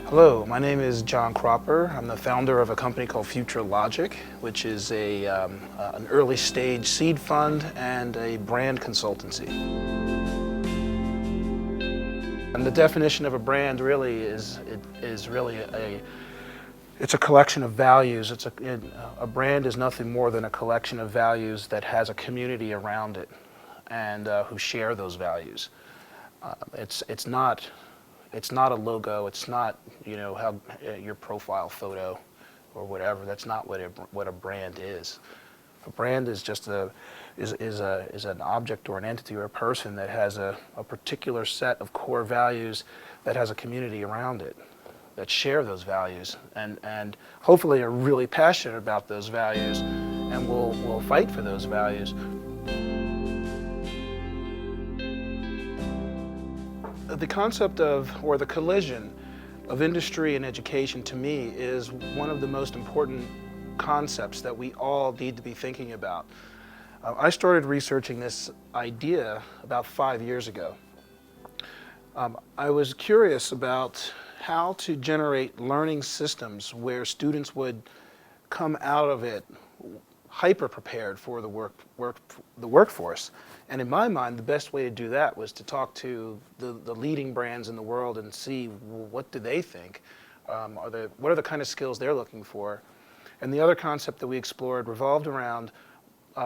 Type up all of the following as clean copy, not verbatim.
Hello, my name is John Cropper. I'm the founder of a company called Future Logic, which is an early stage seed fund and a brand consultancy. And the definition of a brand really is it's a collection of values. A brand is nothing more than a collection of values that has a community around it and who share those values. It's not a logo. It's not, how your profile photo or whatever. That's not what a brand is. A brand is just is an object or an entity or a person that has a particular set of core values that has a community around it that share those values and hopefully are really passionate about those values and will fight for those values. The concept of, or the collision of industry and education to me is one of the most important concepts that we all need to be thinking about. I started researching this idea about 5 years ago. I was curious about how to generate learning systems where students would come out of it hyper prepared for the workforce. And in my mind, the best way to do that was to talk to the leading brands in the world and see what do they think, what are the kind of skills they're looking for. And the other concept that we explored revolved around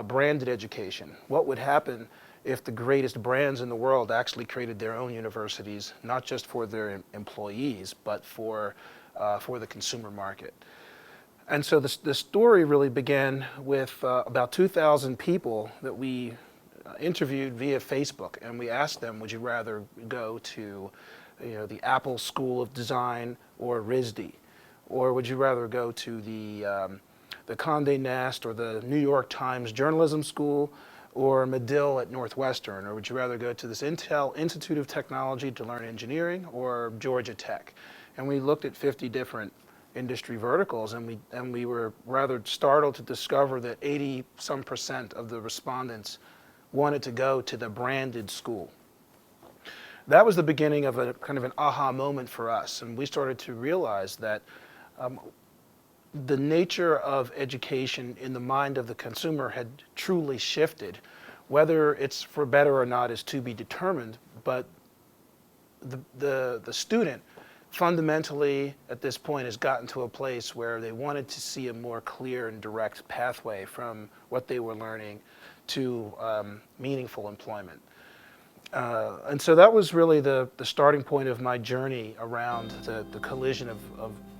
branded education. What would happen if the greatest brands in the world actually created their own universities, not just for their employees, but for the consumer market? And so the story really began with about 2,000 people that we interviewed via Facebook, and we asked them, would you rather go to the Apple School of Design or RISD? Or would you rather go to the Condé Nast or the New York Times Journalism School or Medill at Northwestern? Or would you rather go to this Intel Institute of Technology to learn engineering or Georgia Tech? And we looked at 50 different industry verticals, and we were rather startled to discover that 80% of the respondents wanted to go to the branded school. That was the beginning of a kind of an aha moment for us, and we started to realize that the nature of education in the mind of the consumer had truly shifted. Whether it's for better or not is to be determined, but the student fundamentally at this point has gotten to a place where they wanted to see a more clear and direct pathway from what they were learning to meaningful employment. And so that was really the starting point of my journey around the collision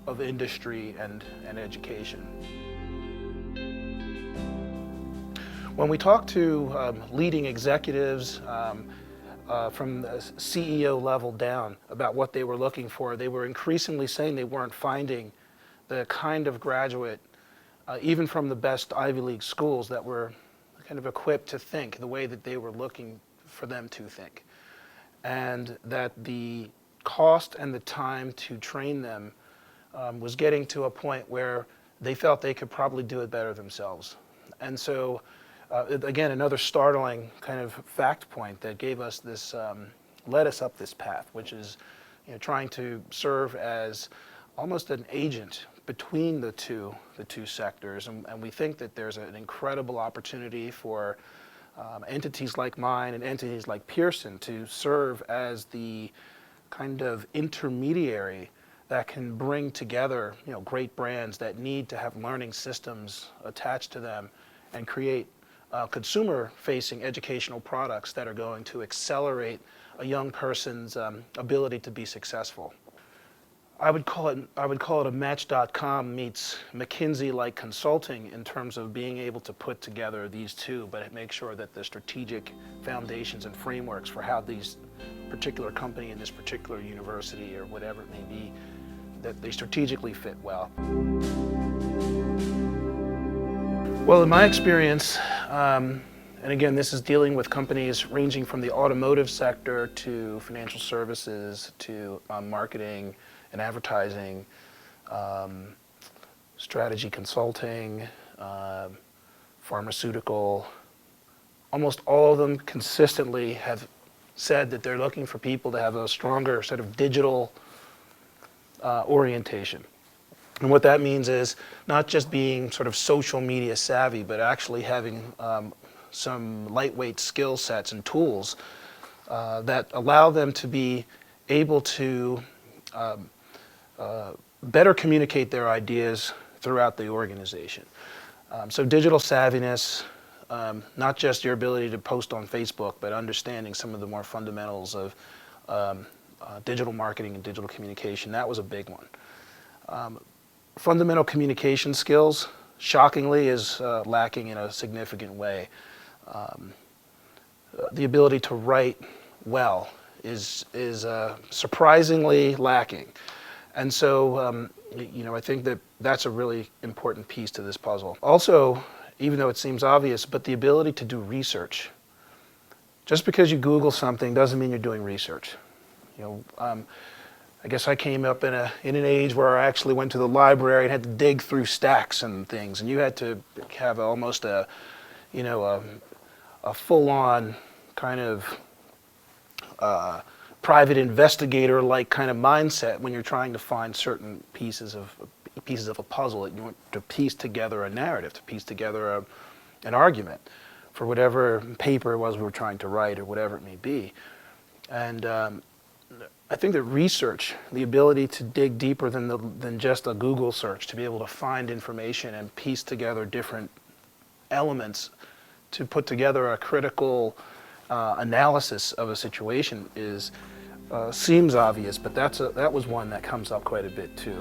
of industry and education. When we talk to leading executives from the CEO level down about what they were looking for, they were increasingly saying they weren't finding the kind of graduate, even from the best Ivy League schools, that were kind of equipped to think the way that they were looking for them to think. And that the cost and the time to train them was getting to a point where they felt they could probably do it better themselves. And so, again, another startling kind of fact point that gave us this, led us up this path, which is trying to serve as almost an agent between the two sectors. And we think that there's an incredible opportunity for entities like mine and entities like Pearson to serve as the kind of intermediary that can bring together great brands that need to have learning systems attached to them and create consumer-facing educational products that are going to accelerate a young person's ability to be successful. I would call it a Match.com meets McKinsey-like consulting in terms of being able to put together these two, but make sure that the strategic foundations and frameworks for how these particular company and this particular university or whatever it may be, that they strategically fit well. Well, in my experience, and again, this is dealing with companies ranging from the automotive sector to financial services to marketing and advertising, strategy consulting, pharmaceutical. Almost all of them consistently have said that they're looking for people to have a stronger set of digital orientation. And what that means is not just being sort of social media savvy, but actually having some lightweight skill sets and tools that allow them to be able to better communicate their ideas throughout the organization. So digital savviness, not just your ability to post on Facebook, but understanding some of the more fundamentals of digital marketing and digital communication, that was a big one. Fundamental communication skills, shockingly, is lacking in a significant way. The ability to write well is surprisingly lacking. And so, I think that that's a really important piece to this puzzle. Also, even though it seems obvious, but the ability to do research. Just because you Google something doesn't mean you're doing research. I guess I came up in an age where I actually went to the library and had to dig through stacks and things, and you had to have almost a full-on kind of private investigator-like kind of mindset when you're trying to find certain pieces of a puzzle that you want to piece together a narrative, to piece together an argument for whatever paper it was we were trying to write or whatever it may be. And I think that research, the ability to dig deeper than just a Google search, to be able to find information and piece together different elements to put together a critical analysis of a situation seems obvious, but that was one that comes up quite a bit too.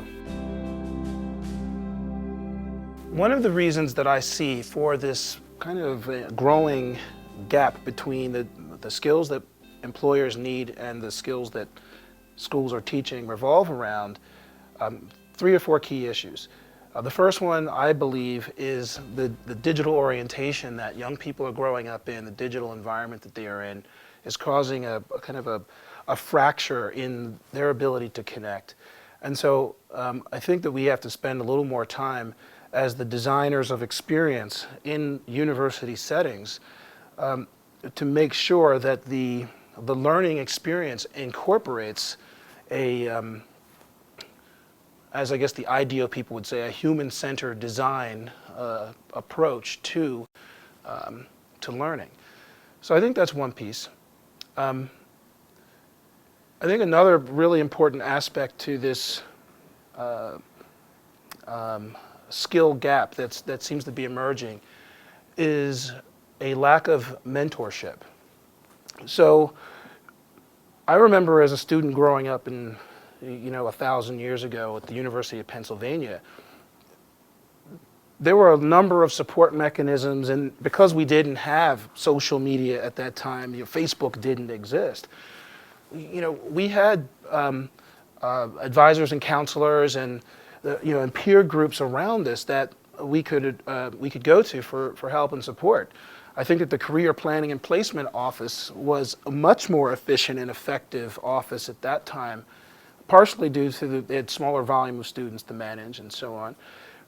One of the reasons that I see for this kind of growing gap between the skills that employers need and the skills that schools are teaching revolve around 3 or 4 key issues. The first one, I believe, is the digital orientation that young people are growing up in, the digital environment that they are in, is causing a kind of a fracture in their ability to connect. And so I think that we have to spend a little more time as the designers of experience in university settings to make sure that the learning experience incorporates as I guess the IDEO people would say, a human-centered design approach to learning. So I think that's one piece. I think another really important aspect to this skill gap that seems to be emerging is a lack of mentorship. So I remember as a student growing up in 1,000 years ago at the University of Pennsylvania, there were a number of support mechanisms, and because we didn't have social media at that time, Facebook didn't exist. We had advisors and counselors and and peer groups around us that we could go to for help and support. I think that the Career Planning and Placement Office was a much more efficient and effective office at that time, partially due to they had smaller volume of students to manage and so on.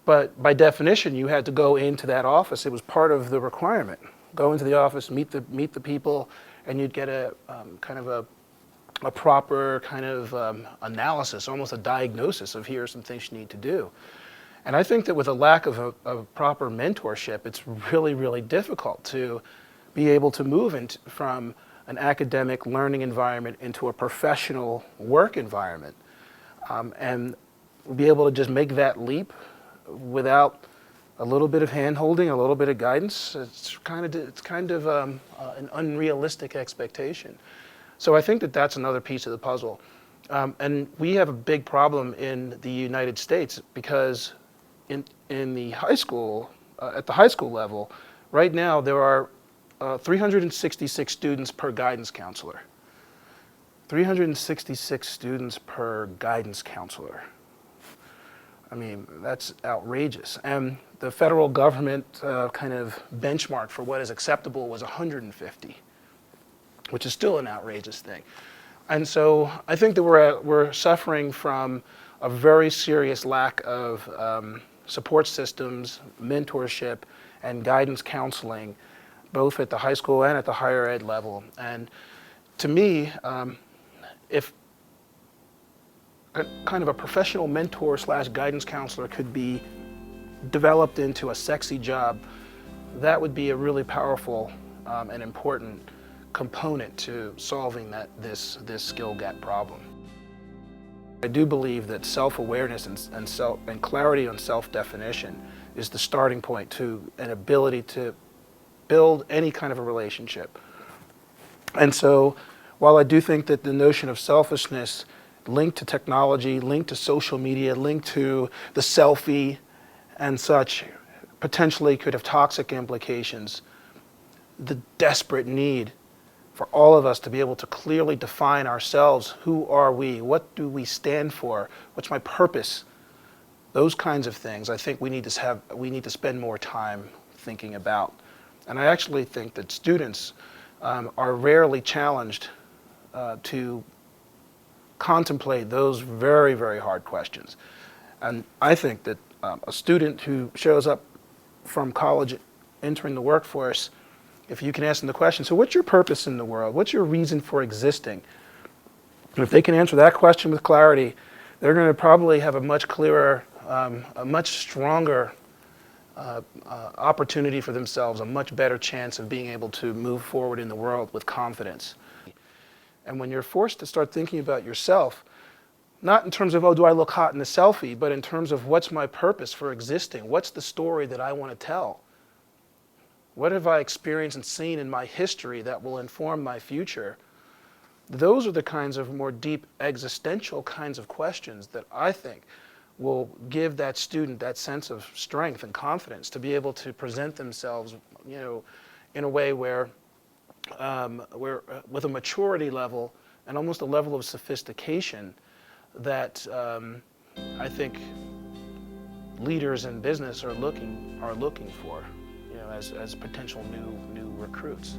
But by definition, you had to go into that office. It was part of the requirement. Go into the office, meet the people, and you'd get a kind of a proper kind of analysis, almost a diagnosis of here are some things you need to do. And I think that with a lack of a proper mentorship, it's really, really difficult to be able to move from an academic learning environment into a professional work environment, and be able to just make that leap without a little bit of hand-holding, a little bit of guidance. It's kind of an unrealistic expectation. So I think that that's another piece of the puzzle. And we have a big problem in the United States because in the high school, at the high school level, right now there are 366 students per guidance counselor. 366 students per guidance counselor. I mean, that's outrageous. And the federal government kind of benchmark for what is acceptable was 150, which is still an outrageous thing. And so I think that we're suffering from a very serious lack of support systems, mentorship, and guidance counseling, both at the high school and at the higher ed level. And to me, if kind of a professional mentor slash guidance counselor could be developed into a sexy job, that would be a really powerful and important component to solving this skill gap problem. I do believe that self-awareness and clarity on self-definition is the starting point to an ability to build any kind of a relationship. And so, while I do think that the notion of selfishness linked to technology, linked to social media, linked to the selfie and such, potentially could have toxic implications, the desperate need for all of us to be able to clearly define ourselves. Who are we? What do we stand for? What's my purpose? Those kinds of things I think we need to spend more time thinking about. And I actually think that students are rarely challenged to contemplate those very, very hard questions. And I think that a student who shows up from college entering the workforce, if you can ask them the question, so what's your purpose in the world? What's your reason for existing? And if they can answer that question with clarity, they're going to probably have a much clearer, a much stronger opportunity for themselves, a much better chance of being able to move forward in the world with confidence. And when you're forced to start thinking about yourself, not in terms of, oh, do I look hot in the selfie, but in terms of what's my purpose for existing? What's the story that I want to tell? What have I experienced and seen in my history that will inform my future? Those are the kinds of more deep existential kinds of questions that I think will give that student that sense of strength and confidence to be able to present themselves, in a way where with a maturity level and almost a level of sophistication that I think leaders in business are looking for, as potential new recruits.